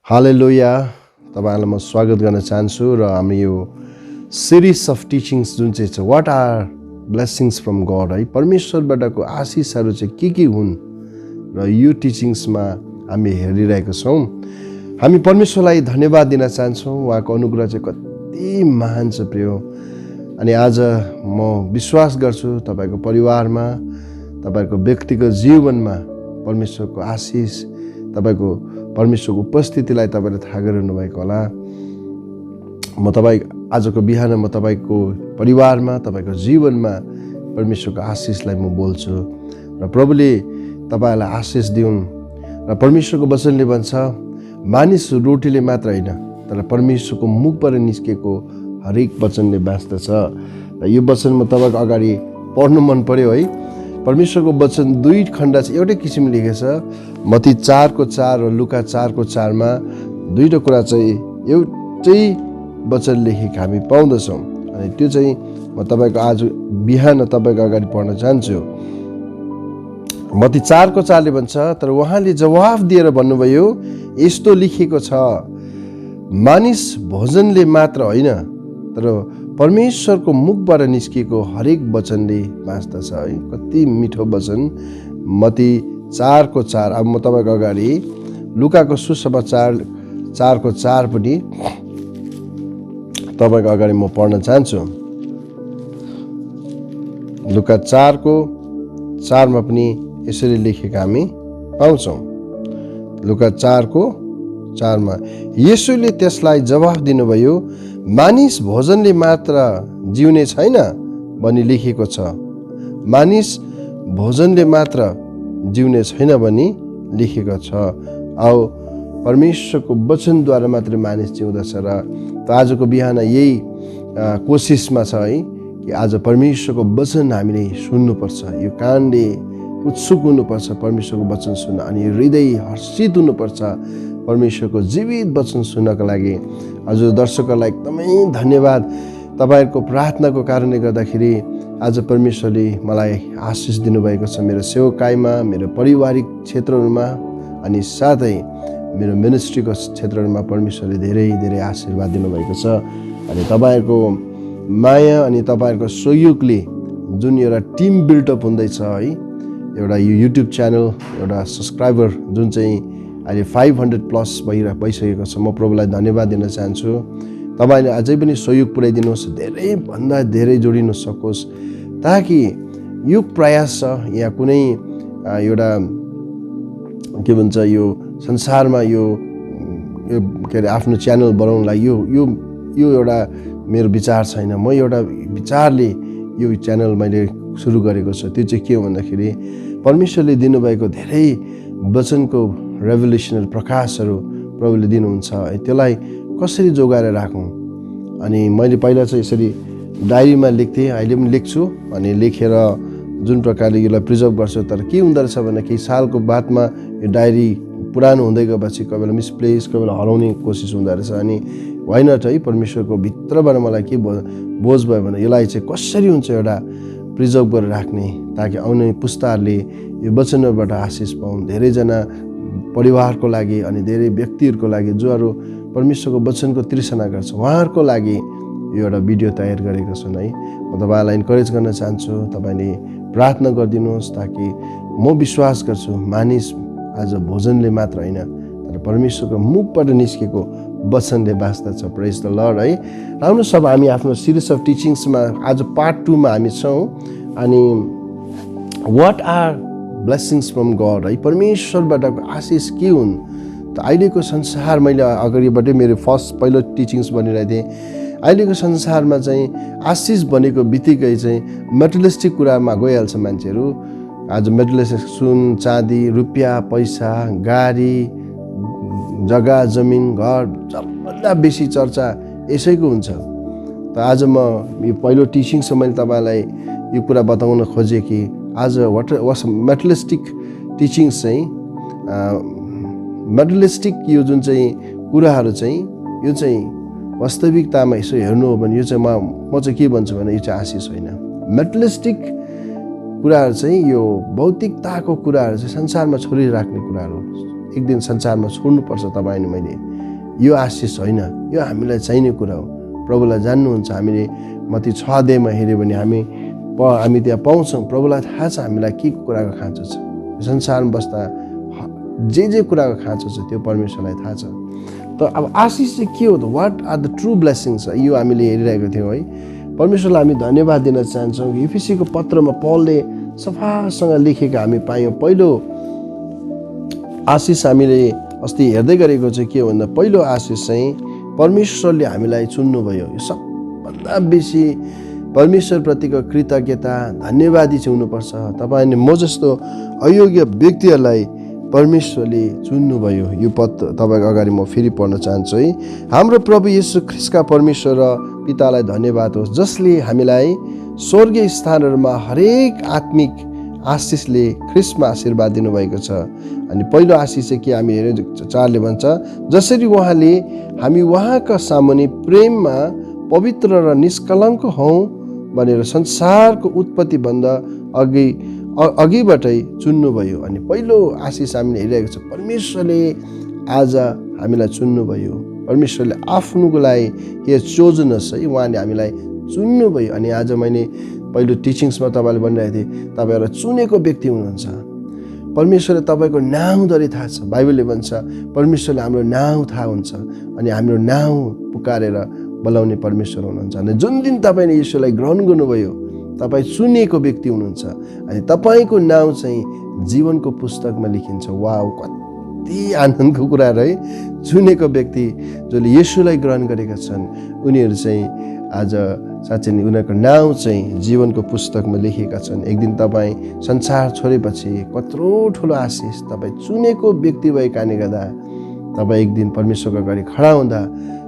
हालेलुया। तपाईहरुलाई म स्वागत गर्न चाहन्छु र हामी यो सिरिज अफ टिचिङ्स जुन चाहिँ छ what are blessings from God है, परमेश्वरबाटको आशिषहरू चाहिँ के हुन् र यो टिचिङ्समा हामी हेरिरहेका छौँ। हामी परमेश्वरलाई धन्यवाद दिन चाहन्छौँ। उहाँको अनुग्रह चाहिँ कति महान छ प्रियो। अनि आज म विश्वास गर्छु तपाईको परिवारमा, तपाईको व्यक्तिगत जीवनमा परमेश्वरको आशिष, तपाईको परमेश्वरको उपस्थितिलाई तपाईले थाहा गरिरहनु भएको होला। म तपाई आजको बिहान म तपाईको परिवारमा, तपाईको जीवनमा परमेश्वरको आशिषलाई म बोल्छु र प्रभुले तपाईलाई आशिष दिउन्। र परमेश्वरको वचनले भन्छ मानिस रोटीले मात्र हैन तर परमेश्वरको मुखबाट निस्केको हरेक वचनले बाँच्दछ। र यो वचन म तपाईको अगाडि पढ्नु मन पर्यो है। परमेश्वरको वचन दुई खण्ड चाहिँ एउटै किसिमले लेखेको छ। मत्ती 4:4 र लुका 4:4 मा दुईटा कुरा चाहिँ एउटै वचन लेखेको हामी पाउँदछौँ। अनि त्यो चाहिँ म तपाईको आज बिहान तपाईको अगाडि पढ्न चाहन्छु। मत्ती 4:4 ले भन्छ, तर उहाँले जवाफ दिएर भन्नुभयो, यस्तो लेखेको छ, मानिस भोजनले मात्र होइन तर परमेश्वरको मुखबाट निस्केको हरेक वचनले बाँच्दछ है। कति मिठो वचन। मत्ती 4:4। अब म तपाईको अगाडि लुकाको सुसमाचार 4:4 पनि तपाईको अगाडि म पढ्न चाहन्छु। लुका 4:4 मा पनि यसरी लेखेको हामी पाउँछौँ। लुका 4:4 मा येशूले त्यसलाई जवाफ दिनुभयो, मानिस भोजनले मात्र जिउने छैन भनी लेखेको छ। मानिस भोजनले मात्र जिउने छैन भनी लेखेको छ। औ परमेश्वरको वचनद्वारा मात्र मानिस जिउँदछ। र आजको बिहान यही कोसिसमा छ है कि आज परमेश्वरको वचन हामीले सुन्नुपर्छ। यो कानले उत्सुक हुनुपर्छ परमेश्वरको वचन सुन्न, अनि हृदय हर्षित हुनुपर्छ परमेश्वरको जीवित वचन सुन्नको लागि। हजुर दर्शकहरूलाई एकदमै धन्यवाद। तपाईहरुको प्रार्थनाको कारणले गर्दाखेरि आज परमेश्वरले मलाई आशिष दिनुभएको छ मेरो सेवकाईमा, मेरो पारिवारिक क्षेत्रहरूमा, अनि साथै मेरो मिनिस्ट्रीको क्षेत्रहरूमा परमेश्वरले धेरै धेरै आशीर्वाद दिनुभएको छ। अनि तपाईहरुको माया अनि तपाईहरुको सहयोगले जुन एउटा टिम बिल्डअप हुँदैछ है, एउटा यो युट्युब च्यानल, एउटा सब्सक्राइबर जुन चाहिँ अहिले 500+ भइसकेको छ, म प्रभुलाई धन्यवाद दिन चाहन्छु। तपाईले अझै पनि सहयोग पुर्याइदिनुहोस्, धेरै भन्दा धेरै जोडिन सकोस्, ताकि यो प्रयास छ यहाँ कुनै एउटा के भन्छ यो संसारमा यो के अरे आफ्नो च्यानल बनाउनलाई यो एउटा मेरो विचार छैन। म एउटा विचारले यो च्यानल मैले सुरु गरेको छु। त्यो चाहिँ के हो भन्दाखेरि परमेश्वरले दिनुभएको धेरै वचनको रेभोल्युसनल प्रकाशहरू प्रभुले दिनुहुन्छ, त्यसलाई कसरी जोगाएर राखौँ। अनि मैले पहिला चाहिँ यसरी डायरीमा लेख्थेँ, अहिले पनि लेख्छु। अनि लेखेर जुन प्रकारले यसलाई प्रिजर्भ गर्छु। तर के हुँदो रहेछ भने केही सालको बादमा यो डायरी पुरानो हुँदै गएपछि कोही बेला मिसप्लेस, कोही बेला हराउने कोसिस हुँदो रहेछ। अनि होइन त है, परमेश्वरको भित्रबाट मलाई के बोझ भयो भने यसलाई चाहिँ कसरी हुन्छ एउटा प्रिजर्भ गरेर राख्ने, ताकि आउने पुस्ताहरूले यो वचनबाट आशिष पाउन्। धेरैजना परिवारको लागि अनि धेरै व्यक्तिहरूको लागि जोहरू परमेश्वरको वचनको तृष्णा गर्छ, उहाँहरूको लागि यो एउटा भिडियो तयार गरेको छु है। म तपाईलाई इन्करेज गर्न चाहन्छु, तपाईले प्रार्थना गरिदिनुहोस्, ताकि म विश्वास गर्छु मानिस आज भोजनले मात्र होइन तर परमेश्वरको मुखबाट निस्केको वचनले बाँच्दछ। प्रेज द लर्ड है। आउनुहोस् अब हामी आफ्नो सिरिज अफ टिचिङ्समा आज पार्ट 2 मा हामी छौँ। अनि what are blessings from God है, परमेश्वरबाटको आशिष के हुन्। त अहिलेको संसार, मैले अगाडिबाटै मेरो पहिलो टिचिङ्स भनिरहेको थिएँ, अहिलेको संसारमा चाहिँ आशिष भनेको बित्तिकै चाहिँ मेटेरियलिस्टिक कुरामा गइहाल्छ मान्छेहरू। आज मेटेरियलिस्टिक सुन, चाँदी, रुपियाँ, पैसा, गाडी, जग्गा, जमिन, घर, सबभन्दा बेसी चर्चा यसैको हुन्छ। त आज म यो पहिलो टिचिङ्समा मैले तपाईँलाई यो कुरा बताउन खोजेँ कि आज मेटेरियलिस्टिक टिचिङ्स चाहिँ मेटेरियलिस्टिक यो जुन चाहिँ कुराहरू चाहिँ यो चाहिँ वास्तविकतामा यसो हेर्नु हो भने यो चाहिँ म चाहिँ के भन्छु भने यो चाहिँ आशिष होइन। मेटेरियलिस्टिक कुराहरू चाहिँ यो भौतिकताको कुराहरू चाहिँ संसारमा छोडिराख्ने कुराहरू एक दिन संसारमा छोड्नुपर्छ तपाईँ अनि मैले। यो आशिष होइन, यो हामीलाई चाहिने कुरा हो। प्रभुलाई जान्नुहुन्छ। हामीले मत्ती 6 हेऱ्यो भने हामी त्यहाँ पाउँछौँ, प्रभुलाई थाहा छ हामीलाई के कुराको खाँचो छ। संसारमा बस्दा जे कुराको खाँचो छ त्यो परमेश्वरलाई थाहा छ। त अब आशिष चाहिँ के हो त? What are the true blessings? यो हामीले हेरिरहेको थियौँ है। परमेश्वरलाई हामी धन्यवाद दिन चाहन्छौँ। एफिसीको पत्रमा पौलले सफासँग लेखेको हामी पायौँ। पहिलो आशिष हामीले अस्ति हेर्दै गरेको चाहिँ के हो भन्दा, पहिलो आशिष चाहिँ परमेश्वरले हामीलाई चुन्नुभयो। यो सबभन्दा बेसी परमेश्वरप्रतिको कृतज्ञता, धन्यवादी चाहिँ हुनुपर्छ। तपाईँले म जस्तो अयोग्य व्यक्तिहरूलाई परमेश्वरले चुन्नुभयो। यो पद तपाईँको अगाडि म फेरि पढ्न चाहन्छु है। हाम्रो प्रभु येशू ख्रीष्टका परमेश्वर र पितालाई धन्यवाद होस्, जसले हामीलाई स्वर्गीय स्थानहरूमा हरेक आत्मिक आशिषले ख्रीष्टमा आशीर्वाद दिनुभएको छ। अनि पहिलो आशिष चाहिँ के हामी हेऱ्यौँ, 4ले भन्छ, जसरी उहाँले हामी उहाँका सामुन्ने प्रेममा पवित्र र निष्कलङ्क हौँ भनेर संसारको उत्पत्तिभन्दा अघिबाटै चुन्नुभयो। अनि पहिलो आशिष हामीले हेरिरहेको छ, परमेश्वरले आज हामीलाई चुन्नुभयो। परमेश्वरले आफ्नोको लागि हे चोजनस है, उहाँले हामीलाई चुन्नुभयो। अनि आज मैले पहिलो टिचिङ्समा तपाईँले भनिरहेको थिएँ, तपाईँ एउटा चुनेको व्यक्ति हुनुहुन्छ। परमेश्वरले तपाईँको नाउँधरि थाहा छ। बाइबलले भन्छ परमेश्वरले हाम्रो नाउँ थाहा हुन्छ, अनि हाम्रो नाउँ पुकारेर बोलाउने परमेश्वर हुनुहुन्छ। अनि जुन दिन तपाईँले यीशुलाई ग्रहण गर्नुभयो, तपाईँ चुनिएको व्यक्ति हुनुहुन्छ, अनि तपाईँको नाउँ चाहिँ जीवनको पुस्तकमा लेखिन्छ। वाउ, कति आनन्दको कुराहरू है। चुनेको व्यक्ति जसले यीशुलाई ग्रहण गरेका छन्, उनीहरू चाहिँ आज साँच्चै नै उनीहरूको नाउँ चाहिँ जीवनको पुस्तकमा लेखिएका छन्। एक दिन तपाईँ संसार छोडेपछि कत्रो ठुलो आशिष, तपाईँ चुनेको व्यक्ति भएको कारणले गर्दा तपाईँ एक दिन परमेश्वरको अगाडि खडा हुँदा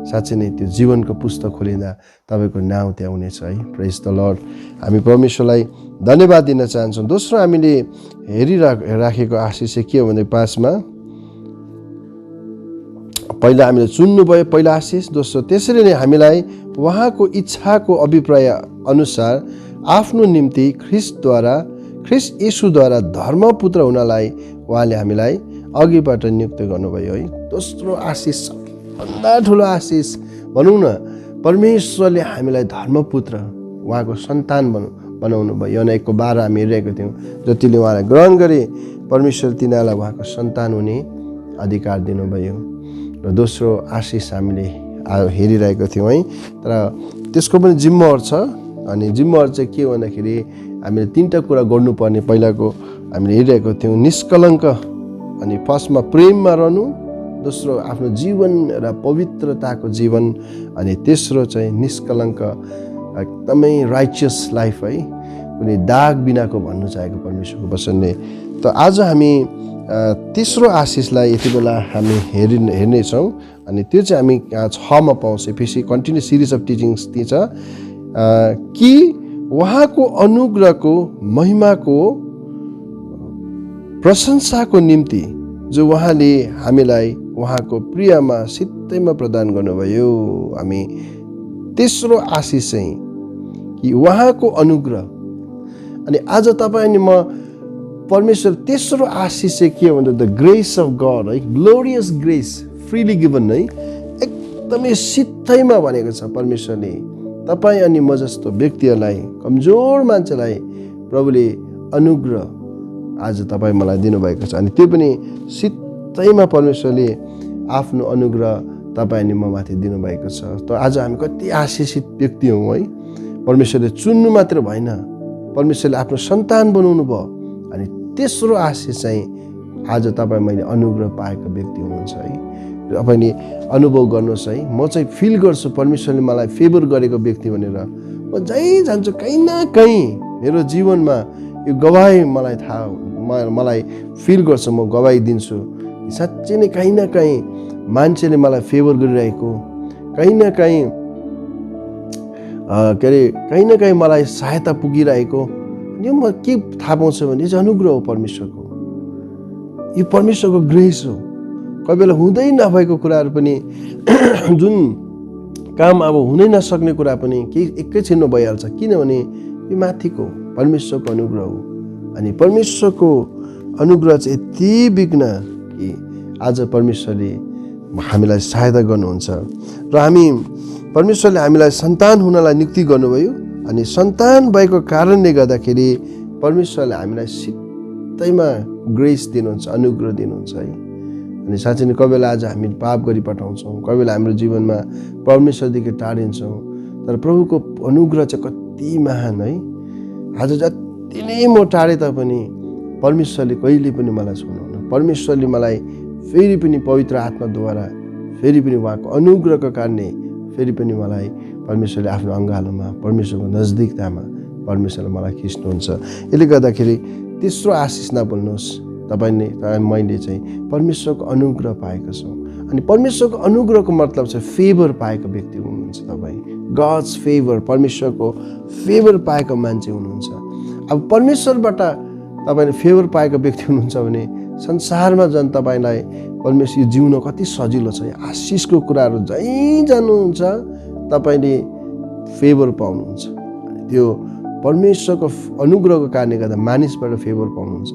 साँच्चै नै त्यो जीवनको पुस्तक खोलिँदा तपाईँको नाउँ त्यहाँ हुनेछ है। प्रेज द लर्ड। हामी परमेश्वरलाई धन्यवाद दिन चाहन्छौँ। दोस्रो हामीले हेरिराखेको आशिष चाहिँ के हो भने 5मा पहिला हामीले चुन्नुभयो, पहिलो आशिष। दोस्रो, त्यसरी नै हामीलाई उहाँको इच्छाको अभिप्राय अनुसार आफ्नो निम्ति ख्रीष्ट येशूद्वारा धर्मपुत्र हुनलाई उहाँले हामीलाई अघिबाट नियुक्त गर्नुभयो है। दोस्रो आशिष, सबभन्दा ठुलो आशिष भनौँ न, परमेश्वरले हामीलाई धर्मपुत्र, उहाँको सन्तान बनाउनु भयो। योहना 1:12 हामी हेरिरहेको थियौँ, जतिले उहाँलाई ग्रहण गरे परमेश्वर तिनीहरूलाई उहाँको सन्तान हुने अधिकार दिनुभयो। र दोस्रो आशिष हामीले हेरिरहेको थियौँ है। तर त्यसको पनि जिम्मेवार छ। अनि जिम्मेवार चाहिँ के भन्दाखेरि हामीले 3टा कुरा गर्नुपर्ने। पहिलाको हामीले हेरिरहेको थियौँ निष्कलङ्क, अनि फर्स्टमा प्रेममा रहनु, दोस्रो आफ्नो जीवन र पवित्रताको जीवन, अनि तेस्रो चाहिँ निष्कलङ्क, एकदमै राइचियस लाइफ है, कुनै दाग बिनाको भन्नु चाहेको परमेश्वरको वचनले। त आज हामी तेस्रो आशिषलाई यति बेला हामी हेर्नेछौँ। अनि त्यो चाहिँ हामी 6मा पाउँछौँ। फेरि कन्टिन्यू सिरिज अफ टिचिङ्स दिन्छ कि उहाँको अनुग्रहको महिमाको प्रशंसाको निम्ति जो उहाँले हामीलाई उहाँको प्रियमा सित्तैमा प्रदान गर्नुभयो। हामी तेस्रो आशिष चाहिँ कि उहाँको अनुग्रह। अनि आज तपाईँ अनि म परमेश्वर तेस्रो आशिष चाहिँ के हो भन्दा द ग्रेस अफ गड है, ग्लोरियस ग्रेस फ्रीली गिभन है, एकदमै सित्तैमा भनेको छ परमेश्वरले तपाईँ अनि म जस्तो व्यक्तिहरूलाई, कमजोर मान्छेलाई प्रभुले अनुग्रह आज तपाईँ मलाई दिनुभएको छ। अनि त्यो पनि सित्तैमा परमेश्वरले आफ्नो अनुग्रह तपाईँ अनि म माथि दिनुभएको छ। त आज हामी कति आशिषित व्यक्ति हौँ है। परमेश्वरले चुन्नु मात्र भएन, परमेश्वरले आफ्नो सन्तान बनाउनु भयो। अनि तेस्रो आशिष चाहिँ आज तपाईँ मैले अनुग्रह पाएको व्यक्ति हुनुहुन्छ है। तपाईँले अनुभव गर्नुहोस् है। म चाहिँ फिल गर्छु परमेश्वरले मलाई फेभर गरेको व्यक्ति भनेर। म जहीँ जान्छु कहीँ न कहीँ मेरो जीवनमा यो गवाई मलाई थाहा, मलाई फिल गर्छु, म गवाई दिन्छु साँच्चै नै कहीँ न कहीँ मान्छेले मलाई फेभर गरिरहेको, कहीँ न कहीँ कहीँ न कहीँ मलाई सहायता पुगिरहेको। यो म के थाहा पाउँछु भने यो अनुग्रह हो परमेश्वरको, यो परमेश्वरको ग्रेस हो। कोही बेला हुँदै नभएको कुराहरू पनि जुन काम अब हुनै नसक्ने कुरा पनि केही एकैछिनमा भइहाल्छ, किनभने यो माथिको परमेश्वरको अनुग्रह हो। अनि परमेश्वरको अनुग्रह चाहिँ यति बिघ्न कि आज परमेश्वरले हामीलाई सहायता गर्नुहुन्छ र हामी परमेश्वरले हामीलाई सन्तान हुनलाई नियुक्ति गर्नुभयो अनि सन्तान भएको कारणले गर्दाखेरि परमेश्वरले हामीलाई सित्तैमा ग्रेस दिनुहुन्छ, अनुग्रह दिनुहुन्छ है। अनि साँच्चै नै कोही बेला आज हामी पाप गरी पठाउँछौँ, कोही बेला हाम्रो जीवनमा परमेश्वरदेखि टाढिन्छौँ, तर प्रभुको अनुग्रह चाहिँ कति महान है। आज जति नै म टाढे तापनि परमेश्वरले कहिले पनि मलाई छोड्नुहुन्न। परमेश्वरले मलाई फेरि पनि पवित्र आत्माद्वारा फेरि पनि उहाँको अनुग्रहको कारणले फेरि पनि मलाई परमेश्वरले आफ्नो अङ्गालोमा परमेश्वरको नजदिकतामा परमेश्वरले मलाई खिच्नुहुन्छ। यसले गर्दाखेरि तेस्रो आशिष नभुल्नुहोस्, मैले चाहिँ परमेश्वरको अनुग्रह पाएको छौँ। अनि परमेश्वरको अनुग्रहको मतलब चाहिँ फेभर पाएको व्यक्ति हुनुहुन्छ तपाईँ। गड्स फेभर, परमेश्वरको फेभर पाएको मान्छे हुनुहुन्छ। अब परमेश्वरबाट तपाईँले फेभर पाएको व्यक्ति हुनुहुन्छ भने संसारमा झन् तपाईँलाई परमेश्वर जिउन कति सजिलो छ। आशिषको कुराहरू जहीँ जानुहुन्छ तपाईँले फेभर पाउनुहुन्छ। त्यो परमेश्वरको अनुग्रहको कारणले गर्दा मानिसबाट फेभर पाउनुहुन्छ।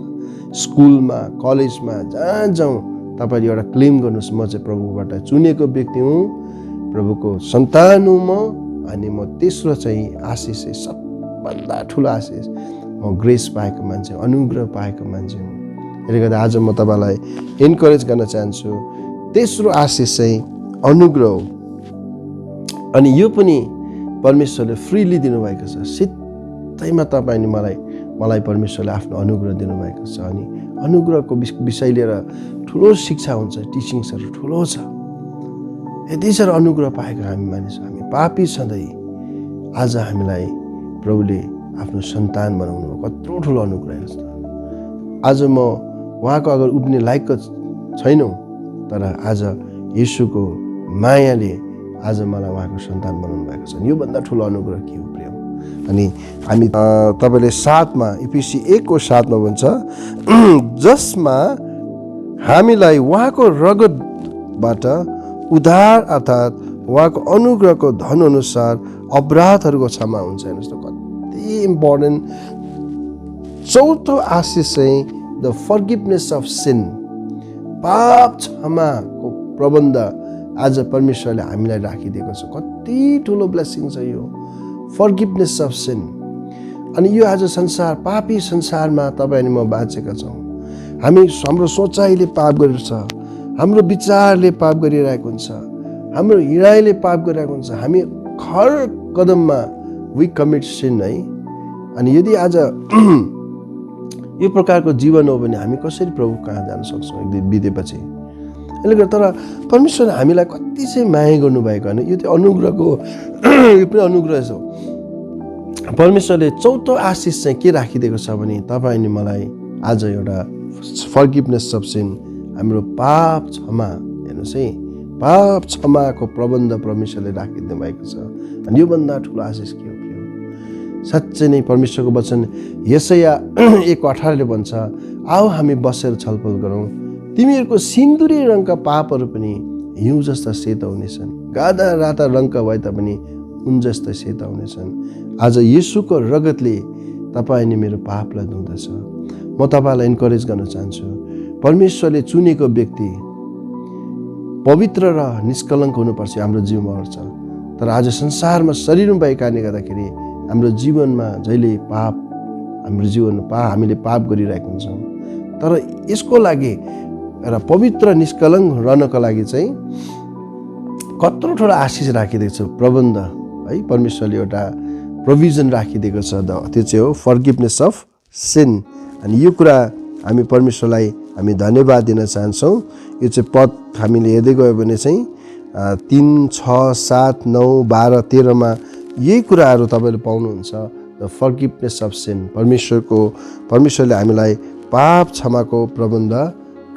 स्कुलमा, कलेजमा जहाँ जाउँ तपाईँले एउटा क्लेम गर्नुहोस्, म चाहिँ प्रभुबाट चुनेको व्यक्ति हुँ, प्रभुको सन्तान हुँ म। अनि म तेस्रो चाहिँ आशिष चाहिँ सबभन्दा ठुलो आशिष, म ग्रेस पाएको मान्छे, अनुग्रह पाएको मान्छे हुँ। यसले गर्दा आज म तपाईँलाई इन्करेज गर्न चाहन्छु, तेस्रो आशिष चाहिँ अनुग्रह हो। अनि यो पनि परमेश्वरले फ्रीली दिनुभएको छ। सित्तैमा तपाईँले मलाई परमेश्वरले आफ्नो अनुग्रह दिनुभएको छ। अनि अनुग्रहको विषय लिएर ठुलो शिक्षा हुन्छ, टिचिङ्सहरू ठुलो छ। यति साह्रो अनुग्रह पाएको हामी मानिस, हामी पापी सधैँ आज हामीलाई प्रभुले आफ्नो सन्तान बनाउनु कत्रो ठुलो अनुग्रह छ। आज म उहाँको अगर उभिने लायकको छैनौँ, तर आज येशूको मायाले आज मलाई उहाँको सन्तान बनाउनु भएको छ। योभन्दा ठुलो अनुग्रह के हो प्रेम। अनि हामी तपाईँले 7मा इफिसी 1:7 भन्छ, जसमा हामीलाई उहाँको रगतबाट उद्धार अर्थात् उहाँको अनुग्रहको धन अनुसार अपराधहरूको क्षमा हुन्छ। हेर्नुहोस् त कति इम्पोर्टेन्ट। चौथो आशिष चाहिँ द फर्गिभनेस अफ सिन, पाप क्षमाको प्रबन्ध आज परमेश्वरले हामीलाई राखिदिएको छ। कति ठुलो ब्लेसिङ छ यो फर्गिभनेस अफ सिन। अनि यो आज संसार, पापी संसारमा तपाईँ अनि म बाँचेका छौँ। हाम्रो सोचाइले पाप गरिरहेछ, हाम्रो विचारले पाप गरिरहेको हुन्छ, हाम्रो हिँडाइले पाप गरिरहेको हुन्छ। हामी हर कदममा वी कमिट सिन है। अनि यदि आज यो प्रकारको जीवन हो भने हामी कसरी प्रभु कहाँ जान सक्छौँ एक दिन बितेपछि। यसले गर्दा तर परमेश्वरले हामीलाई कति चाहिँ माया गर्नुभएको होइन, यो चाहिँ अनुग्रहको यो पनि अनुग्रह छ। परमेश्वरले चौथो आशिष चाहिँ के राखिदिएको छ भने तपाईँ अनि मलाई आज एउटा फर्गिभनेस अफ सिन, हाम्रो पाप क्षमा। हेर्नुहोस् है, पाप क्षमाको प्रबन्ध परमेश्वरले राखिदिनु भएको छ। अनि योभन्दा ठुलो आशिष के हो? साँच्चै नै परमेश्वरको वचन यशाया 1:18 भन्छ, आओ हामी बसेर छलफल गरौँ, तिमीहरूको सिन्दुरी रङका पापहरू पनि हिउँ जस्ता सेता हुनेछन्, गाधा राता रङका भए तापनि उन जस्ता सेता हुनेछन्। आज येशूको रगतले तपाईँ अनि मेरो पापलाई धुँदछ। म तपाईँलाई इन्करेज गर्न चाहन्छु, परमेश्वरले चुनेको व्यक्ति पवित्र र निष्कलङ्क हुनुपर्छ हाम्रो जीवनमा छ। तर आज संसारमा शरीरमा भएको कारणले गर्दाखेरि हाम्रो जीवनमा जहिले पाप, हाम्रो जीवनमा हामीले पाप गरिरहेको हुन्छौँ। तर यसको लागि र पवित्र निष्कलङ्क रहनको लागि चाहिँ कत्रो ठुलो आशिष राखिदिएको छ, प्रबन्ध है। परमेश्वरले एउटा प्रोभिजन राखिदिएको छ, त्यो चाहिँ हो फर्गिभनेस अफ सिन। अनि यो कुरा हामी परमेश्वरलाई हामी धन्यवाद दिन चाहन्छौँ। यो चाहिँ पद हामीले हेर्दै गयो भने चाहिँ 3, 6, 7, 9, 12, 13मा यही कुराहरू तपाईँले पाउनुहुन्छ। द फर्गिभनेस अफ सिन, परमेश्वरले हामीलाई पाप क्षमाको प्रबन्ध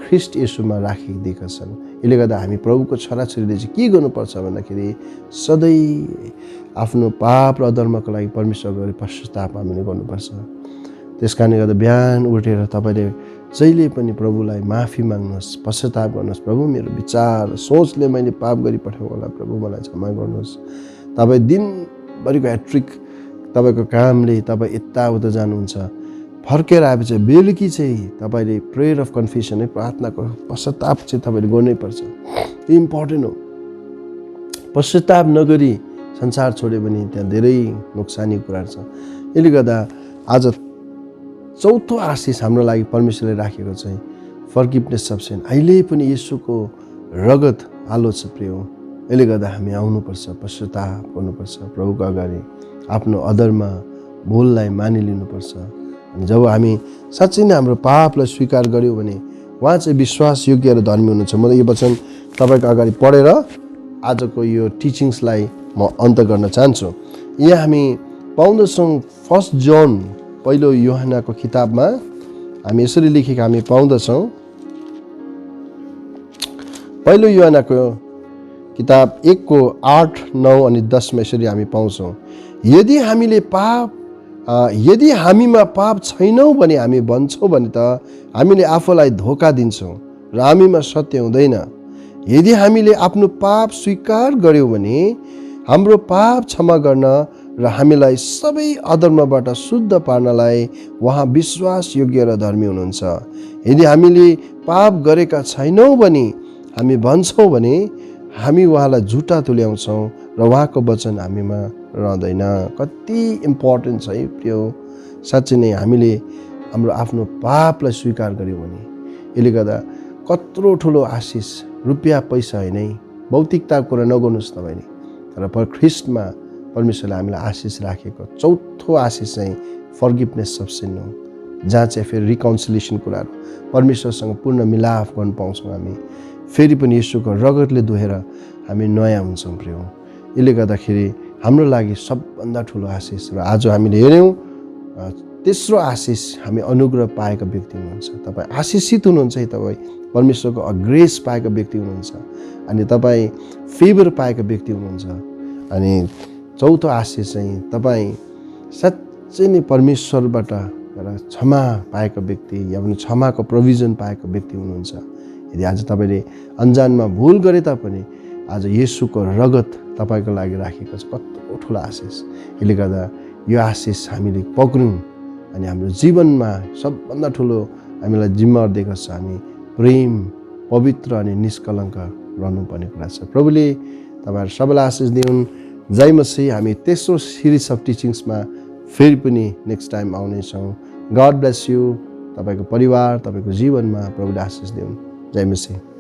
ख्रिस्ट येशूमा राखिदिएका छन्। यसले गर्दा हामी प्रभुको छोराछोरीले चाहिँ के गर्नुपर्छ भन्दाखेरि सधैँ आफ्नो पाप र अधर्मको लागि परमेश्वरको पश्चाताप हामीले गर्नुपर्छ। त्यस कारणले गर्दा बिहान उठेर तपाईँले जहिले पनि प्रभुलाई माफी माग्नुहोस्, पश्चाताप गर्नुहोस्। प्रभु मेरो विचार सोचले मैले पाप गरी पठाउँ होला, प्रभु मलाई क्षमा गर्नुहोस्। तपाईँ दिनभरिको ह्याट्रिक तपाईँको कामले तपाईँ यताउता जानुहुन्छ, फर्केर आएपछि बेलुकी चाहिँ तपाईँले प्रेयर अफ कन्फेसन है, प्रार्थनाको पश्चाताप चाहिँ तपाईँले गर्नैपर्छ। यो इम्पोर्टेन्ट हो। पश्चाताप नगरी संसार छोड्यो भने त्यहाँ धेरै नोक्सानी कुराहरू छ। यसले गर्दा आज चौथो आशिष हाम्रो लागि परमेश्वरले राखेको चाहिँ फर्गिभनेस अफ सिन। अहिले पनि येशूको रगत आलो छ प्रिय। यसले गर्दा हामी आउनुपर्छ, पश्चाताप गर्नुपर्छ, प्रभुको अगाडि आफ्नो अधर्म भुललाई मानिलिनुपर्छ। अनि जब हामी साँच्चै नै हाम्रो पापलाई स्वीकार गर्यौँ भने उहाँ चाहिँ विश्वासयोग्य र धर्मी हुनुहुन्छ। म यो वचन तपाईँको अगाडि पढेर आजको यो टिचिङ्सलाई म अन्त गर्न चाहन्छु। यहाँ हामी पाउँदछौँ 1 जोन पहिलो यूहन्नाको किताबमा हामी यसरी लेखेको हामी पाउँदछौँ। पहिलो यूहन्नाको किताब 1को 8, 9 अनि 10 मा यसरी हामी पाउँछौँ, यदि हामीमा पाप छैनौँ भने हामी भन्छौँ भने त हामीले आफूलाई धोका दिन्छौँ र हामीमा सत्य हुँदैन। यदि हामीले आफ्नो पाप स्वीकार गर्यौँ भने हाम्रो पाप क्षमा गर्न र हामीलाई सबै अधर्मबाट शुद्ध पार्नलाई उहाँ विश्वासयोग्य र धर्मी हुनुहुन्छ। यदि हामीले पाप गरेका छैनौँ भने हामी भन्छौँ भने हामी उहाँलाई झुटा तुल्याउँछौँ र उहाँको वचन हामीमा रहँदैन। कति इम्पोर्टेन्ट छ है प्रिय। साँच्चै नै हामीले हाम्रो आफ्नो पापलाई स्वीकार गर्यौँ भने यसले गर्दा कत्रो ठुलो आशिष, रुपियाँ पैसा होइन है, भौतिकताको कुरा नगर्नुहोस् तपाईँले, तर पर ख्रिस्टमा परमेश्वरले हामीलाई आशिष राखेको चौथो आशिष चाहिँ फर्गिभनेस अफ सिन हो, जहाँ चाहिँ फेरि रिकन्सिलिएसन कुराहरू परमेश्वरसँग पूर्ण मिलाप गर्न पाउँछौँ। हामी फेरि पनि येशूको रगतले धोएर हामी नयाँ हुन्छौँ प्रिय। यसले गर्दाखेरि हाम्रो लागि सबभन्दा ठुलो आशिष र आज हामीले हेऱ्यौँ तेस्रो आशिष हामी अनुग्रह पाएका व्यक्ति हुनुहुन्छ। तपाईँ आशिषित हुनुहुन्छ है, तपाईँ परमेश्वरको ग्रेस पाएका व्यक्ति हुनुहुन्छ अनि तपाईँ फेभर पाएका व्यक्ति हुनुहुन्छ। अनि चौथो आशिष चाहिँ तपाईँ साँच्चै नै परमेश्वरबाट क्षमा पाएका व्यक्ति या पनि क्षमाको प्रोभिजन पाएका व्यक्ति हुनुहुन्छ। यदि आज तपाईँले अन्जानमा भुल गरे तापनि आज येशूको रगत तपाईँको लागि राखेको छ, कत्रो ठुलो आशिष। यसले गर्दा यो आशिष हामीले पक्रौँ अनि हाम्रो जीवनमा सबभन्दा ठुलो हामीलाई जिम्मेवार दिएको छ, हामी प्रेम, पवित्र अनि निष्कलङ्क रहनुपर्ने कुरा छ। प्रभुले तपाईँहरू सबैलाई आशिष दिउन्। जय मसीह। हामी तेस्रो सिरिज अफ टिचिङ्समा फेरि पनि नेक्स्ट टाइम आउनेछौँ। God bless you. तपाईँको परिवार, तपाईँको जीवनमा प्रभुले आशिष दिउन्। जय मसीह।